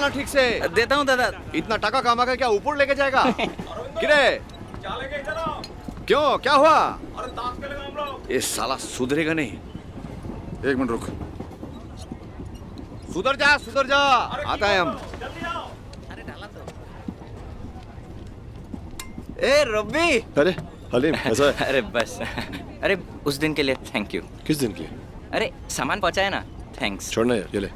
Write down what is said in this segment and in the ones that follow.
संभालना ठीक से। देता हूँ दादा। इतना टका कमा कर क्या ऊपर लेके जाएगा? किरे क्यों, क्या हुआ? ये साला सुधरेगा नहीं। एक मिनट रुक। सुधर जा, सुधर जा। आता है हम। ए रब्बी। अरे हलीम, ऐसा है? अरे बस। अरे उस दिन के लिए थैंक यू। किस दिन की? अरे सामान पहुंचाया ना, थैंक्स। छोड़ना यार, ये ले।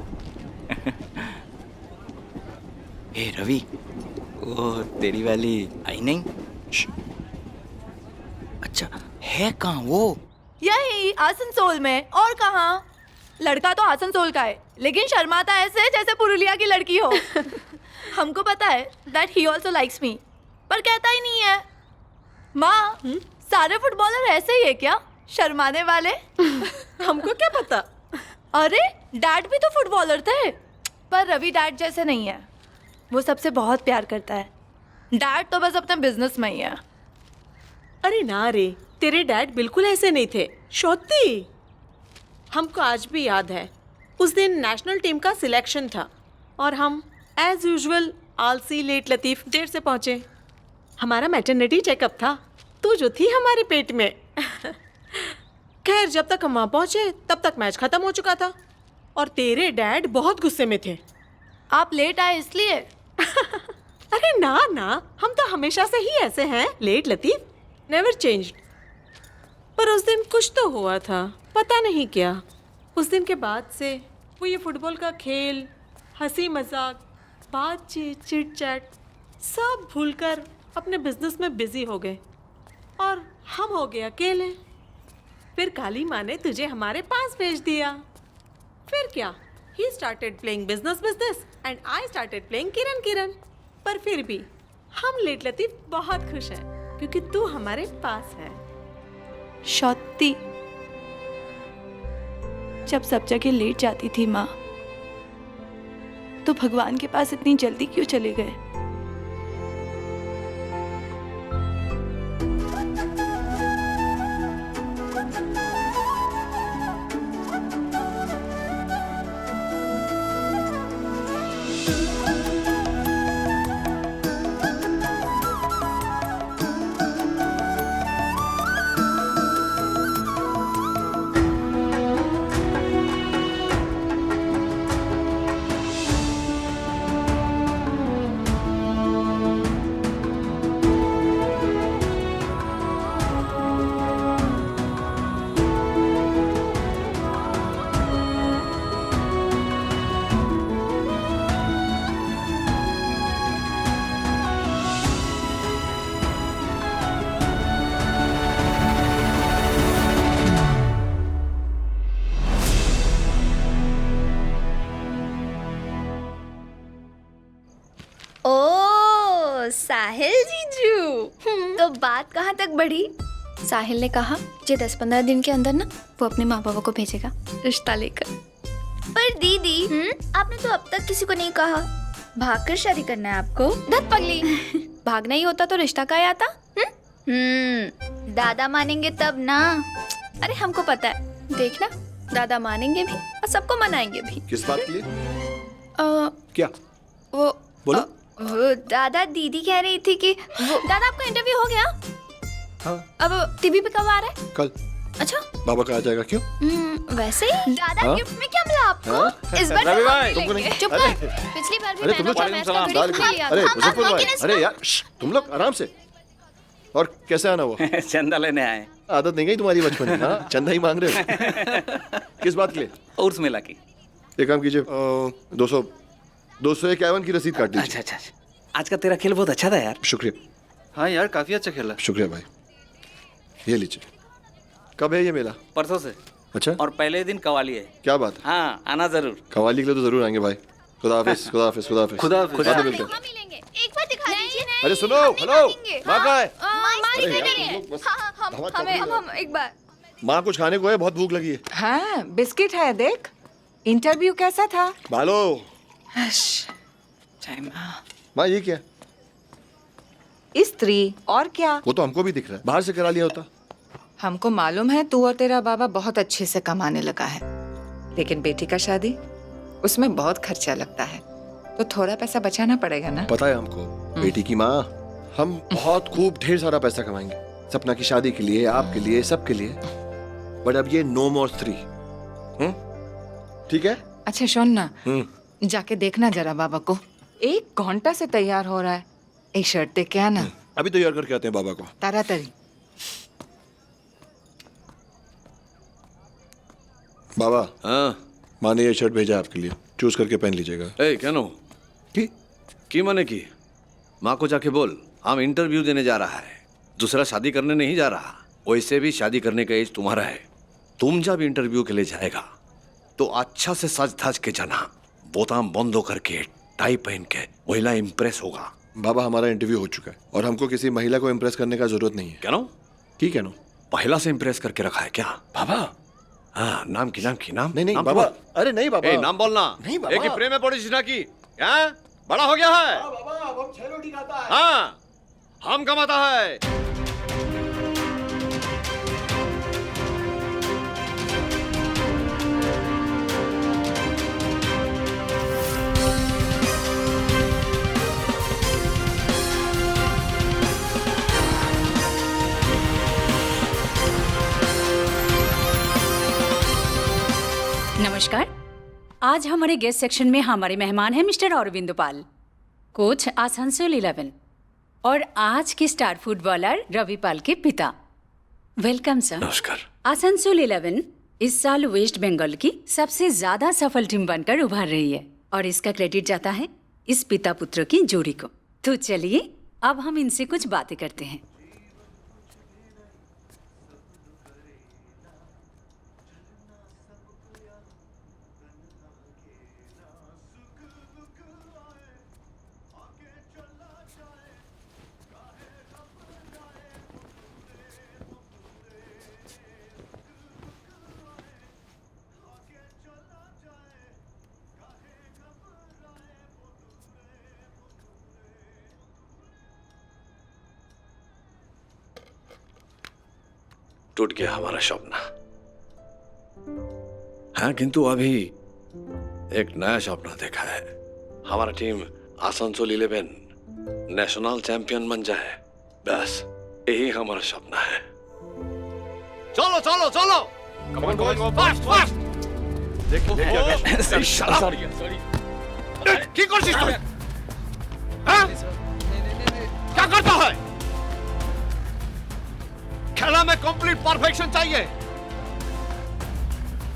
ए रवि, वो तेरी वाली आई नहीं? अच्छा है कहाँ वो? यही आसनसोल में, और कहाँ? लड़का तो आसनसोल का है, लेकिन शर्माता ऐसे जैसे पुरुलिया की लड़की हो। हमको पता है that he also likes me, पर कहता ही नहीं है। माँ, सारे फुटबॉलर ऐसे ही है क्या, शर्माने वाले? हमको क्या पता। अरे डैड भी तो फुटबॉलर थे, पर रवि डैड जैसे नहीं है। वो सबसे बहुत प्यार करता है। डैड तो बस अपने बिजनेस में ही है। अरे ना रे, तेरे डैड बिल्कुल ऐसे नहीं थे। शोती, हमको आज भी याद है, उस दिन नेशनल टीम का सिलेक्शन था और हम एज यूजुअल आलसी लेट लतीफ देर से पहुंचे। हमारा मैटरनिटी चेकअप था, तू जो थी हमारे पेट में। खैर जब तक हम वहाँ पहुंचे तब तक मैच खत्म हो चुका था और तेरे डैड बहुत गुस्से में थे। आप लेट आए इसलिए? अरे ना ना, हम तो हमेशा से ही ऐसे हैं, लेट लतीफ, नेवर चेंज्ड। पर उस दिन कुछ तो हुआ था, पता नहीं क्या। उस दिन के बाद से वो ये फुटबॉल का खेल, हंसी मजाक, बातचीत, चिट चैट सब भूलकर अपने बिजनेस में बिजी हो गए और हम हो गए अकेले। फिर काली माँ ने तुझे हमारे पास भेज दिया। फिर क्या, he started playing business and I started playing Kiran Kiran. पर फिर भी हम लेट लतीफ बहुत खुश हैं क्योंकि तू हमारे पास है। शौती, जब सब जगह लेट जाती थी माँ, तो भगवान के पास इतनी जल्दी क्यों चले गए? साहिल जीजू, तो बात कहाँ तक बढ़ी? साहिल ने कहा कि 10-15 दिन के अंदर ना वो अपने माँ बाबा को भेजेगा रिश्ता लेकर। पर दीदी, आपने तो अब तक किसी को नहीं कहा। भागकर शादी करना है आपको? धत पगली, भागना ही होता तो रिश्ता का आता? दादा मानेंगे तब ना। अरे हमको पता है, देखना दादा मानेंगे भी और सबको मनाएंगे भी। किस बात के लिए? क्या? वो बोलो। वो दादा, दीदी कह रही थी कि वो दादा आपका इंटरव्यू हो गया? हाँ। अब टीवी पे कब आ रहा है? कल। अच्छा, बाबा का आ जाएगा। क्यों? वैसे ही। दादा, हाँ? गिफ्ट में क्या मिला आपको? हाँ? इस बार रवि तो हम भाई, ही तुमको लेंगे। नहीं- चुप कर। पिछली बार भी अरे मैंने तुम लोग तो मैच का वालेकुम घड़ी दाल- लिया अरे था। मुजफ्फर भाई, लेकिन अरे यार तुम लोग आराम से। और कैसे आना हुआ? चंदा लेने आए। आदत नहीं गई तुम्हारी बचपन में? हाँ, चंदा ही मांग रहे हो। किस बात के लिए? उर्स मेला की। एक काम कीजिए, 251 की रसीद काट अच्छा दीजिए। अच्छा अच्छा। आज का तेरा खेल बहुत अच्छा था यार। शुक्रिया। हाँ यार, काफी अच्छा खेला। शुक्रिया भाई, ये लीजिए। कब है ये मेला? परसों से। अच्छा, और पहले दिन कवाली है। क्या बात है? हाँ, आना जरूर। कव्वाली के लिए तो जरूर आएंगे भाई। खुदा हाफिज, खुदा हाफिज, खुदा हाफिज। खुदा हाफिज। बाद में मिलते हैं। हम ही लेंगे। एक बार दिखा दीजिए। अरे सुनो, हेलो, माँ कहाँ है? माँ अरे दिखा यार, रही है। तुम लोग बस हाँ, हम धमाका हमें कर हम एक बार। माँ कुछ खाने को है, बहुत भूख लगी है। हाँ, बिस्किट है, देख। इंटरव्यू कैसा था? बालो। जय माँ। माँ ये क्या? स्त्री, और क्या? वो तो हमको भी दिख रहा है, बाहर से करा लिया होता। हमको मालूम है तू और तेरा बाबा बहुत अच्छे से कमाने लगा है, लेकिन बेटी का शादी, उसमें बहुत खर्चा लगता है। तो थोड़ा पैसा बचाना पड़ेगा ना। पता है हमको, बेटी की माँ, हम बहुत खूब ढेर सारा पैसा कमाएंगे सपना की शादी के लिए, आपके लिए, सबके लिए। बट अब ये नो मोर 3। ठीक है? अच्छा सुन ना, जाके देखना जरा बाबा को। 1 घंटा से तैयार हो रहा है। एक शर्ट दे के आना। अभी तैयार करके आते हैं बाबा को। तारातारी। बाबा, हाँ माँ ने ये शर्ट भेजा आपके लिए, चूज करके पहन लीजिएगा। ए क्या की माने की माँ को जाके बोल हम इंटरव्यू देने जा रहा है, दूसरा शादी करने नहीं जा रहा। वैसे भी शादी करने का एज तुम्हारा है। तुम जब इंटरव्यू के लिए जाएगा तो अच्छा से सज धज के जाना, बोताम बंद करके टाई पहन के, महिला इम्प्रेस होगा। बाबा, हमारा इंटरव्यू हो चुका है और हमको किसी महिला को इम्प्रेस करने का जरूरत नहीं है। क्या नो? ठीक है नो? पहला से इम्प्रेस करके रखा है क्या बाबा? हाँ, नाम नहीं नाम बाबा। बोल। अरे नहीं बाबा। ए, नाम बोलना। नहीं बाबा। एक ही प्रेम में पड़ी जिसना की क्या बड़ा हो गया है। बाबा, अब हम 6 रोटी खाता है। हाँ, हम कमाता है। नमस्कार। आज हमारे गेस्ट सेक्शन में हमारे मेहमान हैं मिस्टर अरविंद पाल, कोच आसनसोल 11 और आज के स्टार फुटबॉलर रवि पाल के पिता। Welcome sir. नमस्कार। आसनसोल 11 इस साल वेस्ट बंगाल की सबसे ज्यादा सफल टीम बनकर उभर रही है और इसका क्रेडिट जाता है इस पिता पुत्र की जोड़ी को। तो चलिए अब हम इनसे कुछ बातें करते हैं। टूट गया हमारा सपना। हाँ, किंतु अभी एक नया सपना देखा है। हमारा टीम आसनसोल 11 नेशनल चैंपियन बन जाए, बस यही हमारा सपना है। चलो चलो चलो, फास्ट फास्ट। देखिए কি করছিস তুই? हाँ? क्या करता है? खेला में कंप्लीट परफेक्शन चाहिए।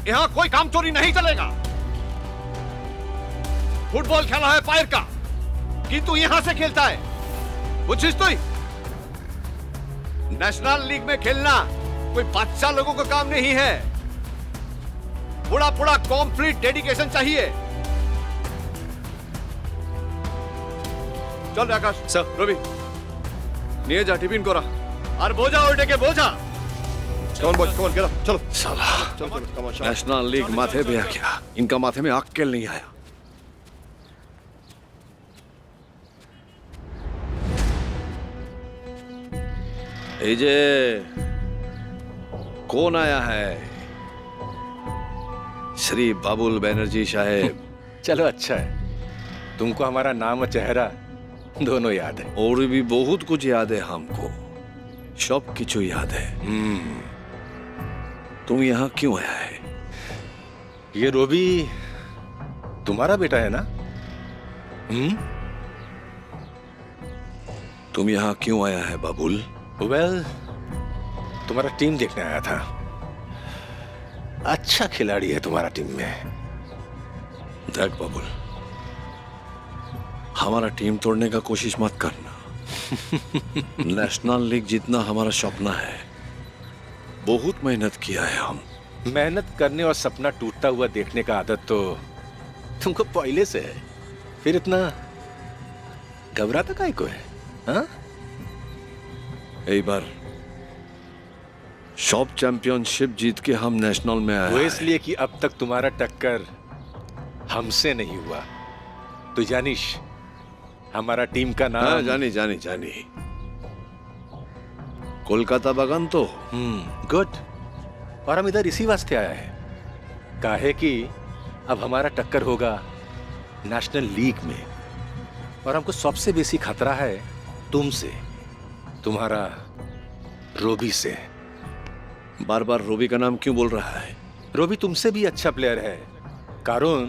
यहां कोई काम चोरी नहीं चलेगा। फुटबॉल खेला है फायर का, किंतु यहां से खेलता है। बुझिस तू? नेशनल लीग में खेलना कोई बच्चा लोगों का काम नहीं है। पूरा पूरा कंप्लीट डेडिकेशन चाहिए। चल आकाश, सर रवि নিয়ে যা টিফিন করা আর বোঝা ওইটাকে বোঝা। Come on boys, come on, get up. चलो साला चलो चलो, come on, शाबाश। नेशनल लीग माथे पे आ गया, इनका माथे में अक्कल नहीं आया। এই যে कौन आया है? श्री बाबुल बैनर्जी साहेब। चलो अच्छा है, तुमको हमारा नाम और चेहरा दोनों याद है। और भी बहुत कुछ याद है हमको, सब किचु याद है। तुम यहाँ क्यों आया है? ये रोबी तुम्हारा बेटा है ना? तुम यहाँ क्यों आया है बाबुल? वेल, तुम्हारा टीम देखने आया था। अच्छा खिलाड़ी है तुम्हारा टीम में। देख बाबुल, हमारा टीम तोड़ने का कोशिश मत करना। नेशनल लीग जीतना हमारा सपना है। बहुत मेहनत किया है हम। मेहनत करने और सपना टूटता हुआ देखने का आदत तो तुमको पहले से है, फिर इतना घबराता काहे को है? हाँ? एक बार सब चैंपियनशिप जीत के हम नेशनल में आए। वो इसलिए कि अब तक तुम्हारा टक्कर हमसे नहीं हुआ। तो जानिश, हमारा टीम का नाम? हाँ, जानी जानी जानी, कोलकाता बगान तो। गुड। और हम इधर इसी वास्ते आया है, काहे कि अब हमारा टक्कर होगा नेशनल लीग में। और हमको सबसे बेसी खतरा है तुमसे, तुम्हारा रोबी से। बार बार रोबी का नाम क्यों बोल रहा है? रोबी तुमसे भी अच्छा प्लेयर है, कारण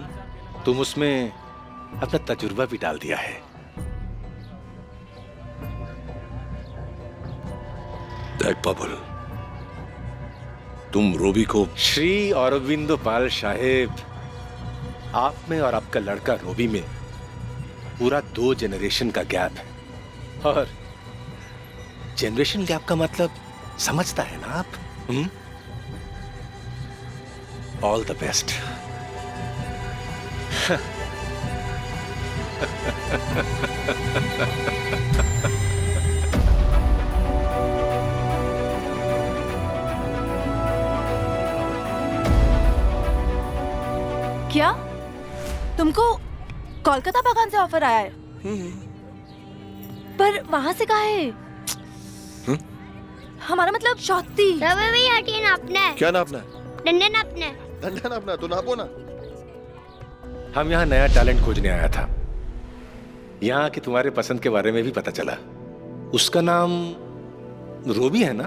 तुम उसमें अपना तजुर्बा भी डाल दिया है। देख बाबुल, तुम रोबी को श्री अरविंदो पाल साहेब, आप में और आपका लड़का रोबी में पूरा 2 जनरेशन का गैप है, और जनरेशन गैप का मतलब समझता है ना आप? All the best. क्या तुमको कोलकाता बागान से ऑफर आया है? पर वहां से कहा है? हमारा मतलब शौती। रवि भैया हटिए नापना है। क्या नापना है? डंडे नापना है। डंडा नापना है तो नापो ना। हम यहाँ नया टैलेंट खोजने आया था। यहाँ के तुम्हारे पसंद के बारे में भी पता चला। उसका नाम रोबी है ना?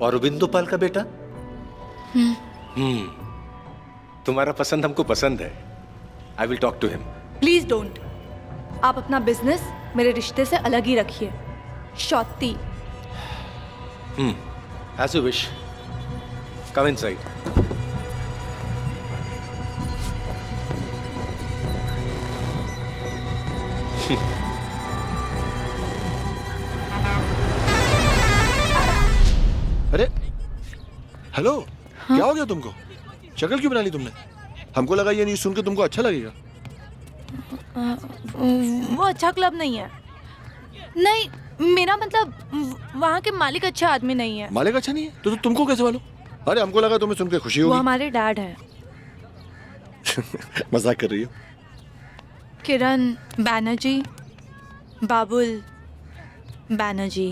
और अरविंदो पाल का बेटा? तुम्हारा पसंद हमको पसंद है। I will talk to him. Please don't. आप अपना बिजनेस मेरे रिश्ते से अलग ही रखिए। शौती। As you wish. Come inside. अरे हेलो, क्या हो गया तुमको? शक्ल क्यों बना ली तुमने? हमको लगा ये न्यूज़ सुन के तुमको अच्छा लगेगा। वो अच्छा क्लब नहीं है। नहीं, मेरा मतलब वहाँ के मालिक अच्छे आदमी नहीं है। मालिक अच्छा नहीं है तो तुमको कैसे मालूम? अरे हमको लगा तुम्हें सुन के खुशी वो होगी। हमारे डैड है, मजाक कर रही हो? किरण बैनर्जी, बाबुल बैनर्जी।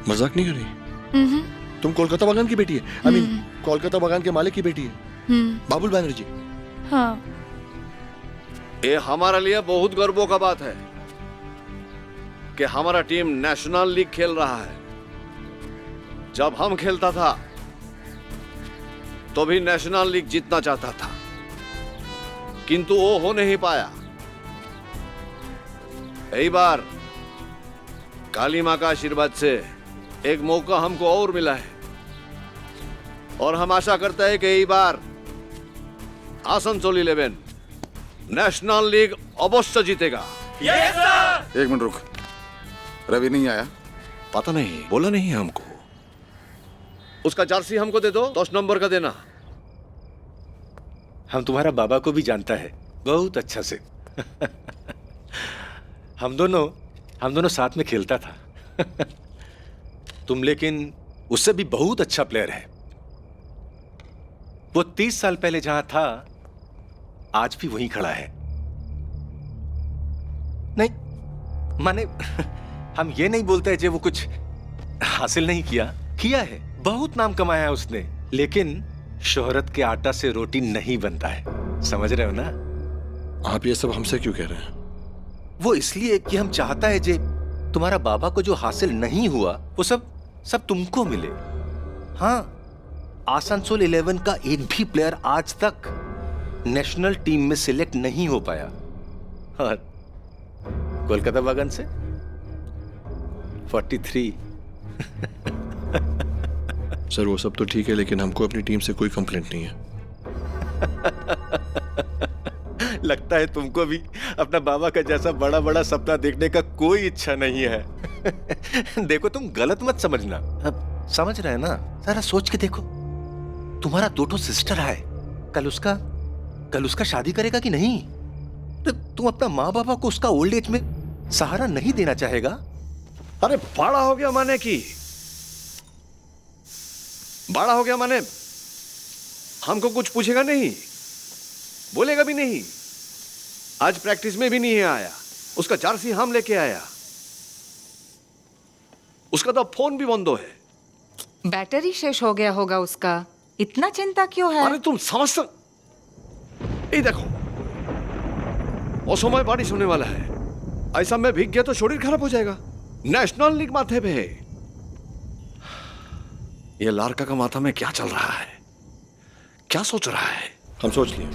मजाक नहीं कर रही? तुम कोलकाता बागान की बेटी है? आई मीन कोलकाता बागान के मालिक की बेटी है, बाबुल बैनर्जी। हाँ। ये हमारे लिए बहुत गर्व का बात है कि हमारा टीम नेशनल लीग खेल रहा है। जब हम खेलता था तो भी नेशनल लीग जीतना चाहता था, किंतु वो हो नहीं पाया। यही बार काली मां का आशीर्वाद से एक मौका हमको और मिला है, और हम आशा करते हैं कि यही बार आसनसोल 11 नेशनल लीग अवश्य जीतेगा। एक मिनट रुक, रवि नहीं आया? पता नहीं, बोला नहीं हमको। उसका जर्सी हमको दे दो, 10 नंबर का देना। हम तुम्हारा बाबा को भी जानता है बहुत अच्छा से। हम दोनों साथ में खेलता था। तुम लेकिन उससे भी बहुत अच्छा प्लेयर है। वो 30 साल पहले जहां था आज भी वहीं खड़ा है। नहीं माने हम ये नहीं बोलते जो वो कुछ हासिल नहीं किया है। बहुत नाम कमाया है उसने, लेकिन शोहरत के आटा से रोटी नहीं बनता है। समझ रहे हो ना? आप ये सब हमसे क्यों कह रहे हैं? वो इसलिए कि हम चाहता है जे तुम्हारा बाबा को जो हासिल नहीं हुआ वो सब तुमको मिले। हाँ, आसनसोल 11 का एक भी प्लेयर आज तक नेशनल टीम में सिलेक्ट नहीं हो पाया, और कोलकाता बागान से 43। सर वो सब तो ठीक है, लेकिन हमको अपनी टीम से कोई कंप्लेंट नहीं है। लगता है तुमको भी अपना बाबा का जैसा बड़ा बड़ा सपना देखने का कोई इच्छा नहीं है। देखो तुम गलत मत समझना। अब समझ रहे हैं ना? जरा सोच के देखो, तुम्हारा 2 सिस्टर है, कल उसका शादी करेगा कि नहीं? तो तुम अपना माँ बाबा को उसका ओल्ड एज में सहारा नहीं देना चाहेगा? अरे बड़ा हो गया माने की? बड़ा हो गया माने हमको कुछ पूछेगा नहीं, बोलेगा भी नहीं। आज प्रैक्टिस में भी नहीं आया, उसका जर्सी हम लेके आया। उसका तो फोन भी बंद है। बैटरी शेष हो गया होगा उसका, इतना चिंता क्यों है? अरे तुम समझ ये देखो, असमय बारिश होने वाला है। ऐसा में भीग गया तो शरीर खराब हो जाएगा। नेशनल लीग माथे पे है। ये लारका का माथा में क्या चल रहा है? क्या सोच रहा है? हम सोच लिए,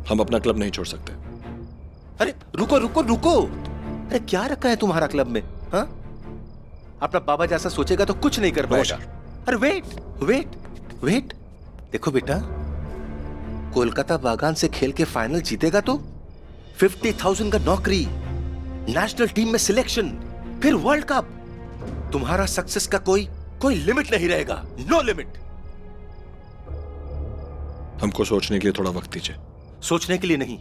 हम अपना क्लब नहीं छोड़ सकते। अरे रुको रुको रुको, अरे क्या रखा है तुम्हारा क्लब में? हाँ, अपना बाबा जैसा सोचेगा तो कुछ नहीं कर पाएगा। अरे वेट वेट वेट, देखो बेटा, कोलकाता बागान से खेल के फाइनल जीतेगा तो 50,000 का नौकरी, नेशनल टीम में सिलेक्शन, फिर वर्ल्ड कप। तुम्हारा सक्सेस का कोई लिमिट नहीं रहेगा, नो लिमिट। हमको सोचने के लिए थोड़ा वक्त दीजिए। सोचने के लिए नहीं,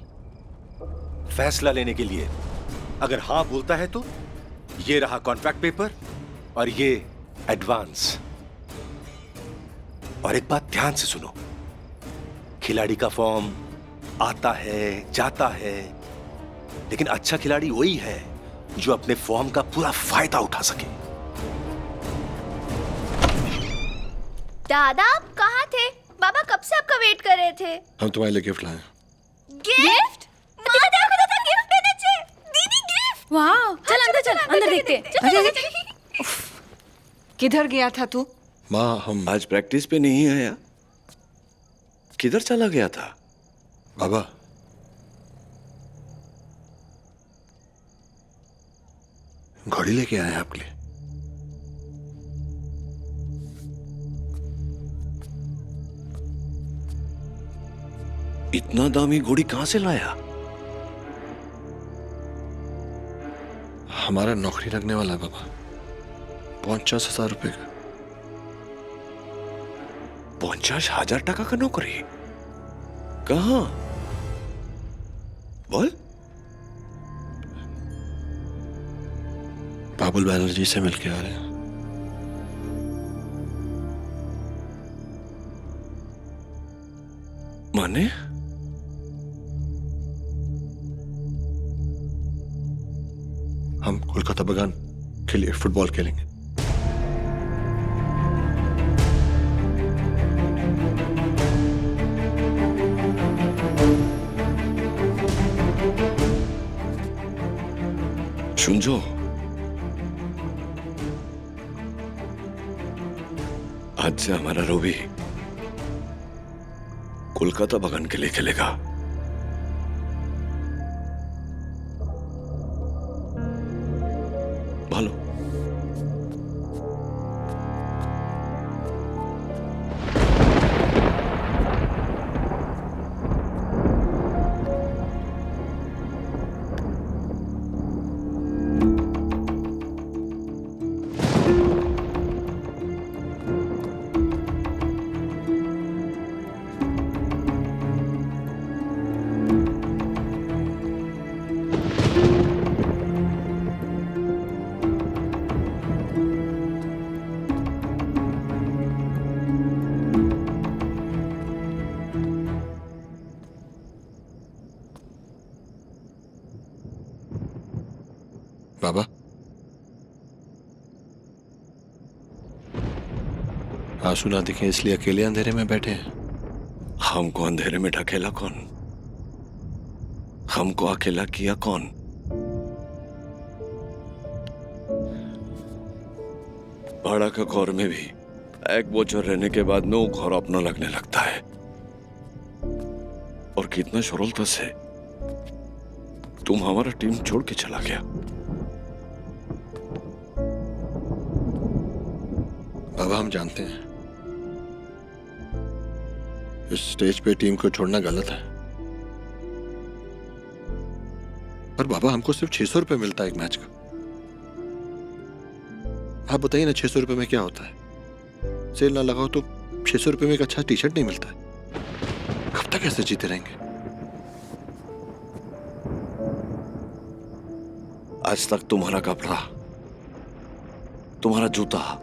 फैसला लेने के लिए। अगर हाँ बोलता है तो ये रहा कॉन्ट्रैक्ट पेपर और ये एडवांस। और एक बात ध्यान से सुनो, खिलाड़ी का फॉर्म आता है जाता है, लेकिन अच्छा खिलाड़ी वही है जो अपने फॉर्म का पूरा फायदा उठा सके। दादा आप कहाँ थे? बाबा कब से आपका वेट कर रहे थे। हम तुम्हारे लिए गिफ्ट लाए। गिफ्ट? माँ देखो दादा, गिफ्ट दे दीजिए। दीदी गिफ्ट। वाह, चल अंदर देखते हैं। अरे किधर गया था तू? माँ हम आज प्रैक्टिस पे नहीं आया, किधर चला गया था? बाबा, घड़ी लेके आए हैं आपके लिए। इतना दामी घोड़ी कहां से लाया? हमारा नौकरी लगने वाला है बाबा, 50,000 रुपए का। 50,000 टका का नौकरी? कहाँ? बोल। बाबुल बैनर्जी से मिलके आ रहे हैं। माने? हम कोलकाता बागान के लिए फुटबॉल खेलेंगे। सुनजो, आज से हमारा रवि कोलकाता बागान के लिए खेलेगा। भालो। बाबा, आंसू ना दिखे इसलिए अकेले अंधेरे में बैठे हैं। हमको अंधेरे में ढकेला कौन? हमको अकेला किया कौन? भाड़ा का घर में भी एक बोझर रहने के बाद में वो घर अपना लगने लगता है। और कितना सरलता से तुम हमारा टीम छोड़ के चला गया। बाबा, हम जानते हैं इस स्टेज पे टीम को छोड़ना गलत है, पर बाबा हमको सिर्फ 600 रुपए मिलता है एक मैच का। आप बताइए ना, 600 रुपए में क्या होता है? सेल ना लगाओ तो 600 रुपए में एक अच्छा टी शर्ट नहीं मिलता है। कब तक ऐसे जीते रहेंगे? आज तक तुम्हारा कपड़ा, तुम्हारा जूता,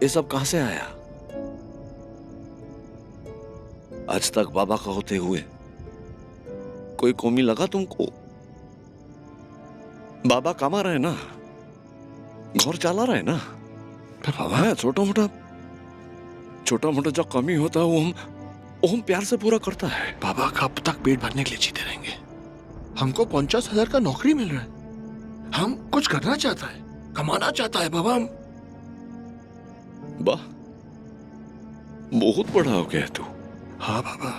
ये सब कहां से आया? आज तक बाबा का होते हुए कोई कमी लगा तुमको? बाबा कमा रहे ना, घर चला रहे ना। बाबा छोटा मोटा जो कमी होता है वो हम प्यार से पूरा करता है। बाबा कब तक पेट भरने के लिए जीते रहेंगे? हमको 50,000 का नौकरी मिल रहा है। हम कुछ करना चाहता है, कमाना चाहता है बाबा। हम वाह, बहुत बड़ा हो गया तू। हाँ बाबा,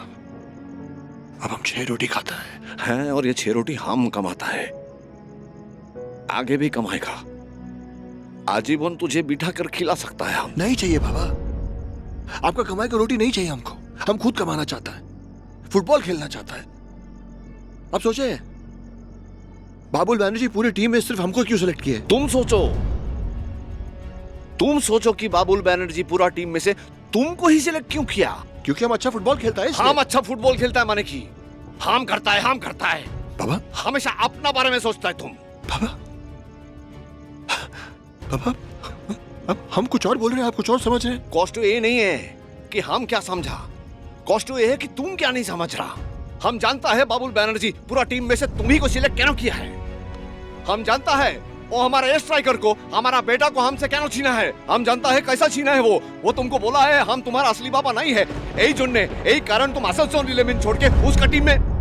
अब हम 6 रोटी खाता है। और ये 6 रोटी हम कमाता है, आगे भी कमाएगा। आजीवन तुझे बिठा कर खिला सकता है हम। नहीं चाहिए बाबा, आपका कमाई का रोटी नहीं चाहिए हमको। हम खुद कमाना चाहता है, फुटबॉल खेलना चाहता है। अब सोचे, बाबुल बैनर्जी पूरी टीम में सिर्फ हमको क्यों सिलेक्ट किए? तुम सोचो कि बाबुल बैनर्जी पूरा टीम में से तुमको ही सिलेक्ट क्यों किया? क्योंकि हम अच्छा फुटबॉल खेलता है इसलिए। हम अच्छा फुटबॉल खेलता है माने की हम करता है बाबा, हमेशा अपना बारे में सोचता है तुम। बाबा, बाबा, अब हम कुछ और बोल रहे हैं, आप कुछ और समझ रहे हैं। कॉस्ट ये नहीं है कि हम क्या समझा, कॉस्ट ये है कि तुम क्या नहीं समझ रहा। हम जानता है बाबुल बैनर्जी पूरा टीम में से तुम्ही को सिलेक्ट क्यों किया है। हम जानता है वो हमारे स्ट्राइकर को, हमारा बेटा को हमसे क्यों छीना है। हम जानता है कैसा छीना है वो तुमको बोला है हम तुम्हारा असली बाबा नहीं है। यही जुन्ने, यही कारण तुम आसनसोल इलेवन छोड़ के उसका टीम में।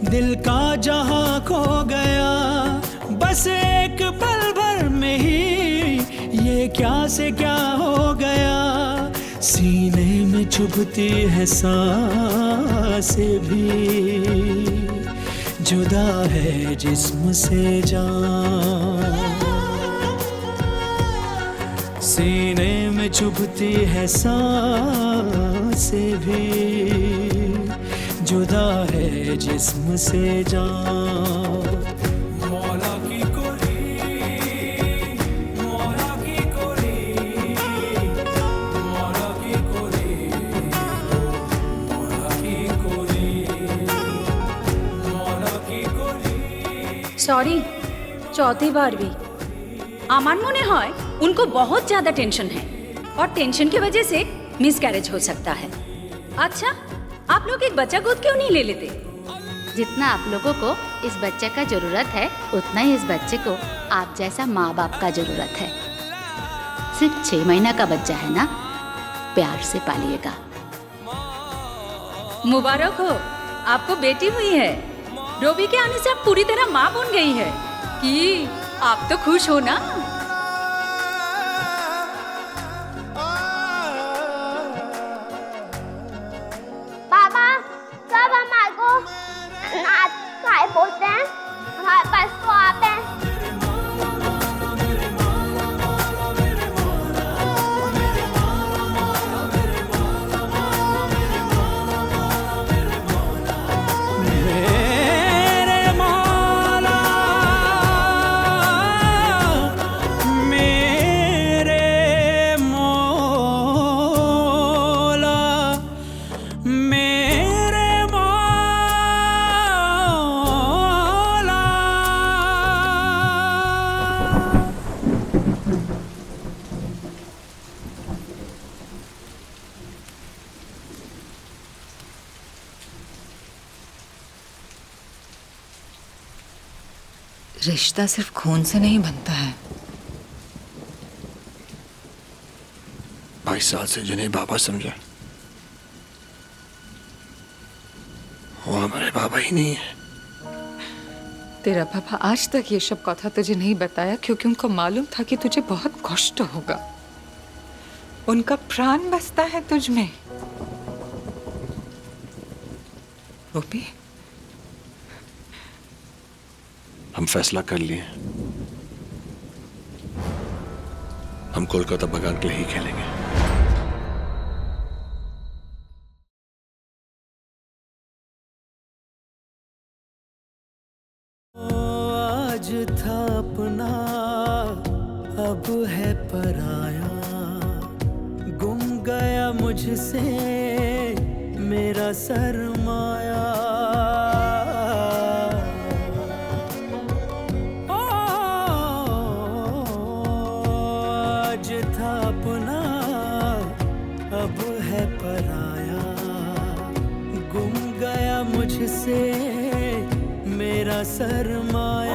दिल का जहां खो गया, बस एक पल भर में ही ये क्या से क्या हो गया। सीने में चुभती है सांसें भी, जुदा है जिस्म से जान। सीने में चुभती है सांसें भी, जुदा है जिस्म से जान। मौला की कोरी, मौला की कोरी, मौला की कोरी, मौला की कोरी, मौला की कोरी। सॉरी, चौथी बार भी। আমার মনে হয় उनको बहुत ज्यादा टेंशन है और टेंशन की वजह से मिसकैरेज हो सकता है। अच्छा, आप लोग एक बच्चा गोद क्यों नहीं ले लेते? जितना आप लोगों को इस बच्चे का जरूरत है, उतना ही इस बच्चे को आप जैसा माँ बाप का जरूरत है। सिर्फ 6 महीना का बच्चा है ना, प्यार से पालिएगा। मुबारक हो, आपको बेटी हुई है। रोबी के आने से आप पूरी तरह माँ बन गई है। कि आप तो खुश हो ना? पापा, कब हमारे को नाच काय बोलते हैं? हमारे पास तो आप हैं। रिश्ता सिर्फ खून से नहीं बनता है। 22 साल से जिन्हें बाबा समझा वो हमारे बाबा ही नहीं है। तेरा पापा आज तक ये सब कथा तुझे नहीं बताया क्योंकि उनको मालूम था कि तुझे बहुत कष्ट होगा। उनका प्राण बसता है तुझ में। रूपी, हम फैसला कर लिए, हम कोलकाता बगान के लिए ही खेलेंगे। आज था अपना अब है पराया, गुम गया मुझसे मेरा सरमाया। आज था अपना अब है पराया, गुम गया मुझसे मेरा सरमाया।